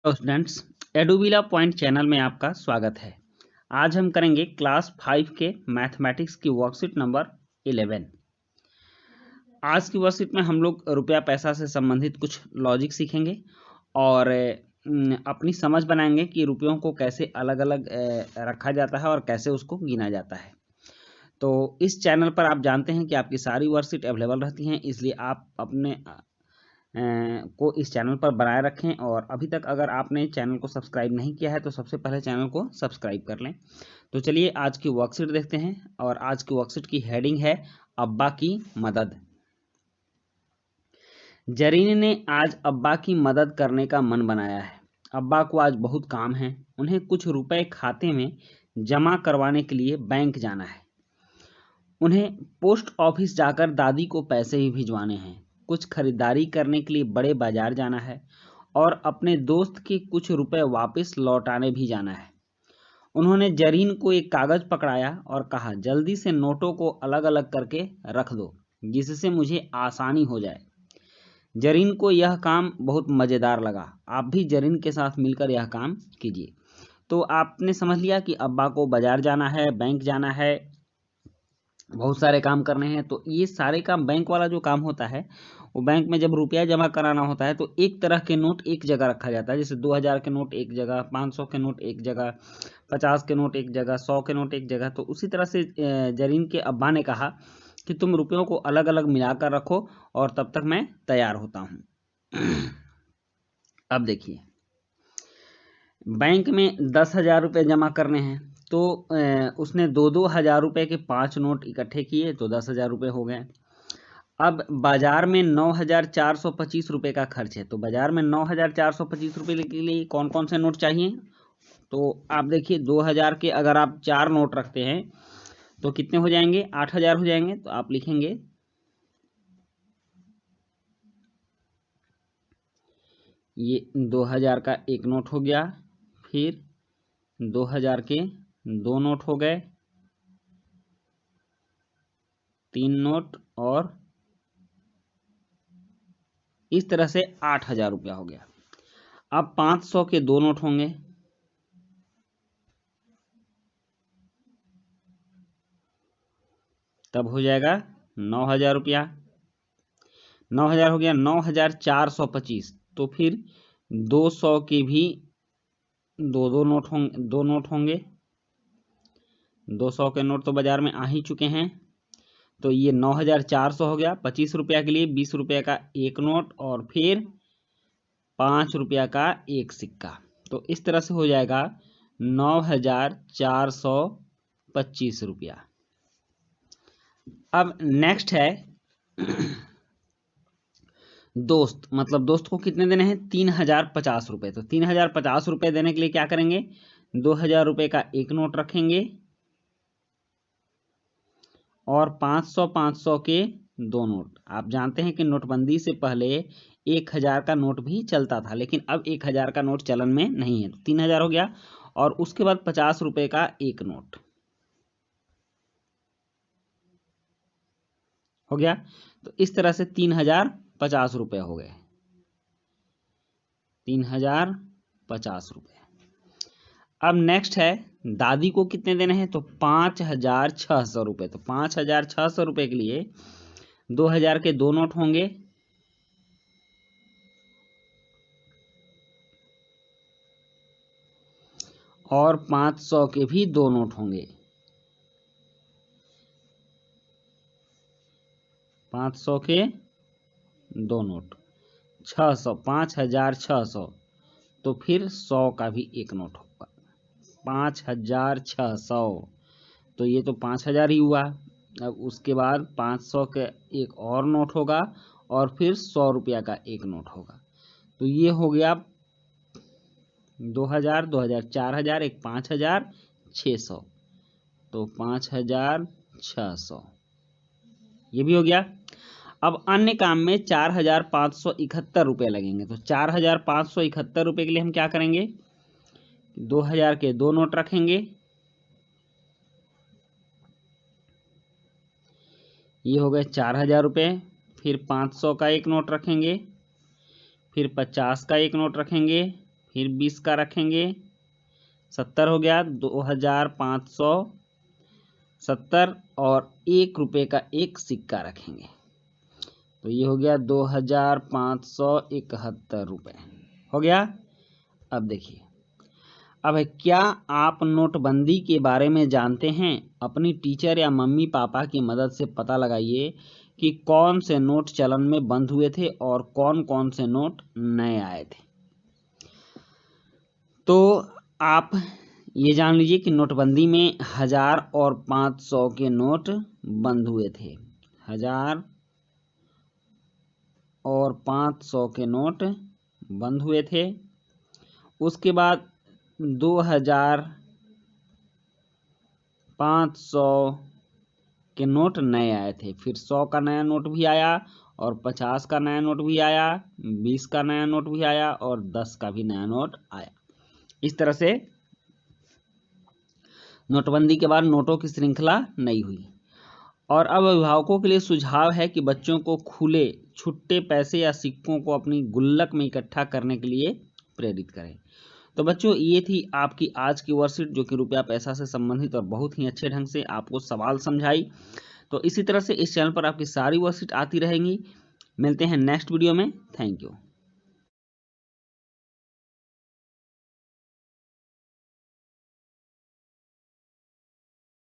Hello students, एडुविला point channel में आपका स्वागत है। आज हम करेंगे क्लास 5 के मैथमेटिक्स की वर्कशीट नंबर 11। आज की वर्कशीट में हम लोग रुपया पैसा से संबंधित कुछ लॉजिक सीखेंगे और अपनी समझ बनाएंगे कि रुपयों को कैसे अलग अलग रखा जाता है और कैसे उसको गिना जाता है। तो इस चैनल पर आप जानते हैं कि आपकी सारी वर्कशीट अवेलेबल रहती हैं, इसलिए आप अपने को इस चैनल पर बनाए रखें। और अभी तक अगर आपने चैनल को सब्सक्राइब नहीं किया है तो सबसे पहले चैनल को सब्सक्राइब कर लें। तो चलिए आज की वर्कशीट देखते हैं और आज की वर्कशीट की हेडिंग है अब्बा की मदद। जरीन ने आज अब्बा की मदद करने का मन बनाया है। अब्बा को आज बहुत काम है। उन्हें कुछ रुपए खाते में जमा करवाने के लिए बैंक जाना है। उन्हें पोस्ट ऑफिस जाकर दादी को पैसे भी भिजवाने हैं। कुछ खरीदारी करने के लिए बड़े बाजार जाना है और अपने दोस्त के कुछ रुपए वापस लौटाने भी जाना है। उन्होंने जरीन को एक कागज पकड़ाया और कहा, जल्दी से नोटों को अलग अलग करके रख दो जिससे मुझे आसानी हो जाए। जरीन को यह काम बहुत मज़ेदार लगा। आप भी जरीन के साथ मिलकर यह काम कीजिए। तो आपने समझ लिया कि अब्बा को बाजार जाना है, बैंक जाना है, बहुत सारे काम करने हैं। तो ये सारे काम, बैंक वाला जो काम होता है वो बैंक में जब रुपया जमा कराना होता है तो एक तरह के नोट एक जगह रखा जाता है। जैसे 2000 के नोट एक जगह, 500 के नोट एक जगह, 50 के नोट एक जगह, 100 के नोट एक जगह। तो उसी तरह से जरीन के अब्बा ने कहा कि तुम रुपयों को अलग अलग मिलाकर रखो और तब तक मैं तैयार होता हूँ। अब देखिए, बैंक में 10,000 रुपये जमा करने हैं तो उसने 2,000 रुपये के 5 नोट इकट्ठे किए तो 10,000 रुपये हो गए। अब बाजार में 9,425 रुपये का खर्च है। तो बाजार में 9,425 रुपये के लिए कौन कौन से नोट चाहिए? तो आप देखिए, 2,000 के अगर आप 4 नोट रखते हैं तो कितने हो जाएंगे? 8,000 हो जाएंगे। तो आप लिखेंगे ये 2,000 का एक नोट हो गया, फिर 2,000 के 2 नोट हो गए, 3 नोट, और इस तरह से 8,000 रुपया हो गया। अब 500 के 2 नोट होंगे, तब हो जाएगा 9,000 रुपया। 9,000 हो गया। 9,425, तो फिर 200 के भी दो नोट होंगे, 2 नोट होंगे। 200 के नोट तो बाजार में आ ही चुके हैं। तो ये 9,400 हो गया। 25 रुपया के लिए 20 रुपया का एक नोट और फिर 5 रुपया का एक सिक्का। तो इस तरह से हो जाएगा 9,425 रुपया। अब नेक्स्ट है दोस्त, मतलब दोस्त को कितने देने हैं? 3,050 रुपये। तो 3,050 रुपये देने के लिए क्या करेंगे? 2,000 रुपये का एक नोट रखेंगे और 500 के 2 नोट। आप जानते हैं कि नोटबंदी से पहले 1,000 का नोट भी चलता था, लेकिन अब 1,000 का नोट चलन में नहीं है। तो 3,000 हो गया और उसके बाद 50 रुपये का एक नोट हो गया। तो इस तरह से 3,050 रुपये हो गए। 3,050 रुपये। अब नेक्स्ट है दादी को कितने देने हैं? तो 5,600 रुपये। तो 5,600 रुपये के लिए 2,000 के 2 नोट होंगे, और 500 के भी 2 नोट होंगे। 500 के 2 नोट, 600, 5,600। तो फिर 100 का भी एक नोट होगा, 5,600। तो ये तो 5,000 ही हुआ। अब उसके बाद 500 का एक और नोट होगा और फिर 100 रुपया का एक नोट होगा। तो ये हो गया 2,000, 2,000, 4,000, एक 5,600। तो 5,600 ये भी हो गया। अब अन्य काम में 4,571 रुपये लगेंगे। तो 4,571 रुपये के लिए हम क्या करेंगे? 2,000 के 2 नोट रखेंगे, ये हो गए 4,000 रुपये। फिर 500 का एक नोट रखेंगे, फिर 50 का एक नोट रखेंगे, फिर 20 का रखेंगे, 70 हो गया, 2570 और 1 रुपये का एक सिक्का रखेंगे, तो ये हो गया 2571 रुपये हो गया। अब देखिए, अब क्या आप नोटबंदी के बारे में जानते हैं? अपनी टीचर या मम्मी पापा की मदद से पता लगाइए कि कौन से नोट चलन में बंद हुए थे और कौन कौन से नोट नए आए थे। तो आप ये जान लीजिए कि नोटबंदी में 1000 और 500 के नोट बंद हुए थे। 1000 और 500 के नोट बंद हुए थे। उसके बाद 2500 के नोट नए आए थे। फिर 100 का नया नोट भी आया और 50 का नया नोट भी आया, 20 का नया नोट भी आया और 10 का भी नया नोट आया। इस तरह से नोटबंदी के बाद नोटों की श्रृंखला नई हुई। और अब अभिभावकों के लिए सुझाव है कि बच्चों को खुले छुट्टे पैसे या सिक्कों को अपनी गुल्लक में इकट्ठा करने के लिए प्रेरित करें। तो बच्चों, ये थी आपकी आज की वर्कशीट, जो कि रुपया पैसा से संबंधित और बहुत ही अच्छे ढंग से आपको सवाल समझाई। तो इसी तरह से इस चैनल पर आपकी सारी वर्कशीट आती रहेंगी। मिलते हैं नेक्स्ट वीडियो में। Thank you.